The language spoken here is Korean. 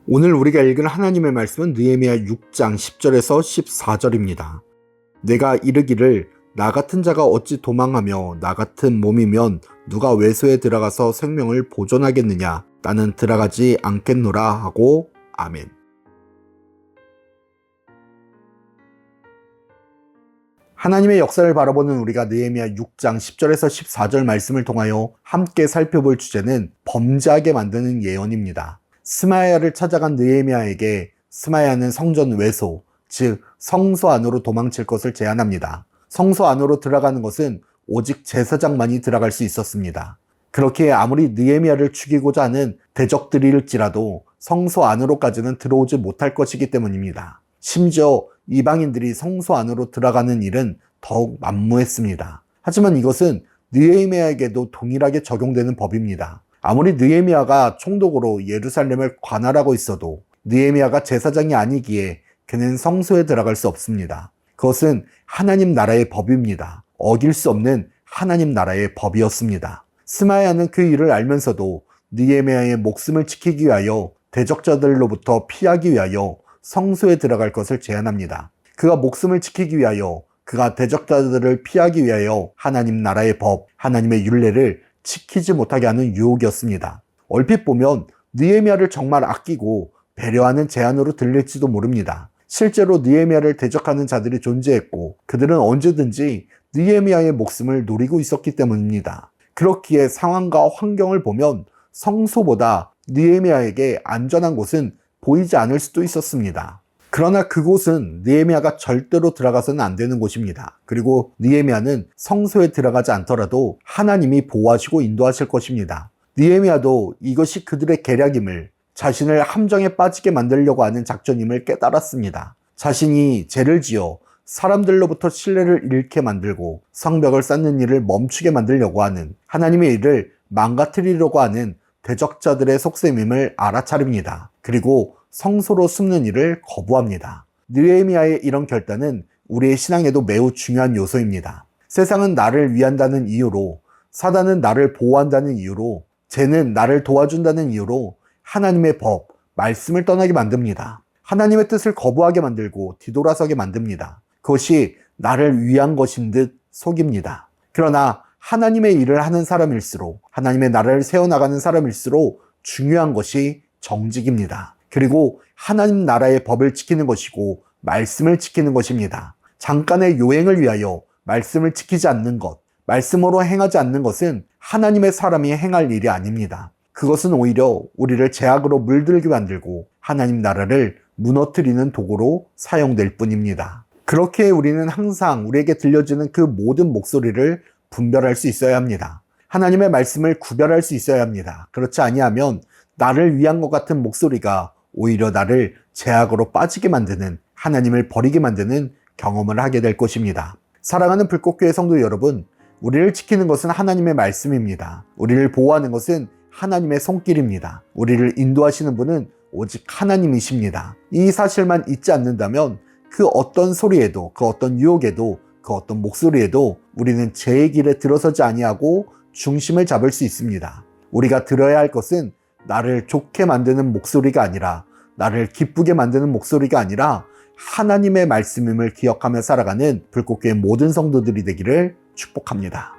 오늘 우리가 읽은 하나님의 말씀은 느헤미야 6장 10절에서 14절입니다. 내가 이르기를 나 같은 자가 어찌 도망하며 나 같은 몸이면 누가 외소에 들어가서 생명을 보존하겠느냐, 나는 들어가지 않겠노라 하고 아멘. 하나님의 역사를 바라보는 우리가 느헤미야 6장 10절에서 14절 말씀을 통하여 함께 살펴볼 주제는 범죄하게 만드는 예언입니다. 스마야를 찾아간 느헤미야에게 스마야는 성전 외소, 즉 성소 안으로 도망칠 것을 제안합니다. 성소 안으로 들어가는 것은 오직 제사장만이 들어갈 수 있었습니다. 그렇게 아무리 느헤미야를 죽이고자 하는 대적들일지라도 성소 안으로까지는 들어오지 못할 것이기 때문입니다. 심지어 이방인들이 성소 안으로 들어가는 일은 더욱 만무했습니다. 하지만 이것은 느헤미야에게도 동일하게 적용되는 법입니다. 아무리 느헤미야가 총독으로 예루살렘을 관할하고 있어도 느헤미야가 제사장이 아니기에 그는 성소에 들어갈 수 없습니다. 그것은 하나님 나라의 법입니다. 어길 수 없는 하나님 나라의 법이었습니다. 스마야는 그 일을 알면서도 느헤미야의 목숨을 지키기 위하여 대적자들로부터 피하기 위하여 성소에 들어갈 것을 제안합니다. 그가 목숨을 지키기 위하여, 그가 대적자들을 피하기 위하여 하나님 나라의 법, 하나님의 율례를 지키지 못하게 하는 유혹이었습니다. 얼핏 보면 느헤미야를 정말 아끼고 배려하는 제안으로 들릴지도 모릅니다. 실제로 느헤미야를 대적하는 자들이 존재했고 그들은 언제든지 느헤미야의 목숨을 노리고 있었기 때문입니다. 그렇기에 상황과 환경을 보면 성소보다 느헤미야에게 안전한 곳은 보이지 않을 수도 있었습니다. 그러나 그곳은 느헤미야가 절대로 들어가서는 안 되는 곳입니다. 그리고 느헤미야는 성소에 들어가지 않더라도 하나님이 보호하시고 인도하실 것입니다. 느헤미야도 이것이 그들의 계략임을, 자신을 함정에 빠지게 만들려고 하는 작전임을 깨달았습니다. 자신이 죄를 지어 사람들로부터 신뢰를 잃게 만들고 성벽을 쌓는 일을 멈추게 만들려고 하는, 하나님의 일을 망가뜨리려고 하는 대적자들의 속셈임을 알아차립니다. 그리고 성소로 숨는 일을 거부합니다. 느헤미야의 이런 결단은 우리의 신앙에도 매우 중요한 요소입니다. 세상은 나를 위한다는 이유로, 사단은 나를 보호한다는 이유로, 죄는 나를 도와준다는 이유로 하나님의 법, 말씀을 떠나게 만듭니다. 하나님의 뜻을 거부하게 만들고 뒤돌아서게 만듭니다. 그것이 나를 위한 것인 듯 속입니다. 그러나 하나님의 일을 하는 사람일수록, 하나님의 나라를 세워나가는 사람일수록 중요한 것이 정직입니다. 그리고 하나님 나라의 법을 지키는 것이고 말씀을 지키는 것입니다. 잠깐의 요행을 위하여 말씀을 지키지 않는 것, 말씀으로 행하지 않는 것은 하나님의 사람이 행할 일이 아닙니다. 그것은 오히려 우리를 죄악으로 물들게 만들고 하나님 나라를 무너뜨리는 도구로 사용될 뿐입니다. 그렇게 우리는 항상 우리에게 들려지는 그 모든 목소리를 분별할 수 있어야 합니다. 하나님의 말씀을 구별할 수 있어야 합니다. 그렇지 아니하면 나를 위한 것 같은 목소리가 오히려 나를 죄악으로 빠지게 만드는, 하나님을 버리게 만드는 경험을 하게 될 것입니다. 사랑하는 불꽃교회 성도 여러분, 우리를 지키는 것은 하나님의 말씀입니다. 우리를 보호하는 것은 하나님의 손길입니다. 우리를 인도하시는 분은 오직 하나님이십니다. 이 사실만 잊지 않는다면 그 어떤 소리에도, 그 어떤 유혹에도, 그 어떤 목소리에도 우리는 죄의 길에 들어서지 아니하고 중심을 잡을 수 있습니다. 우리가 들어야 할 것은 나를 좋게 만드는 목소리가 아니라, 나를 기쁘게 만드는 목소리가 아니라 하나님의 말씀임을 기억하며 살아가는 불꽃교회 모든 성도들이 되기를 축복합니다.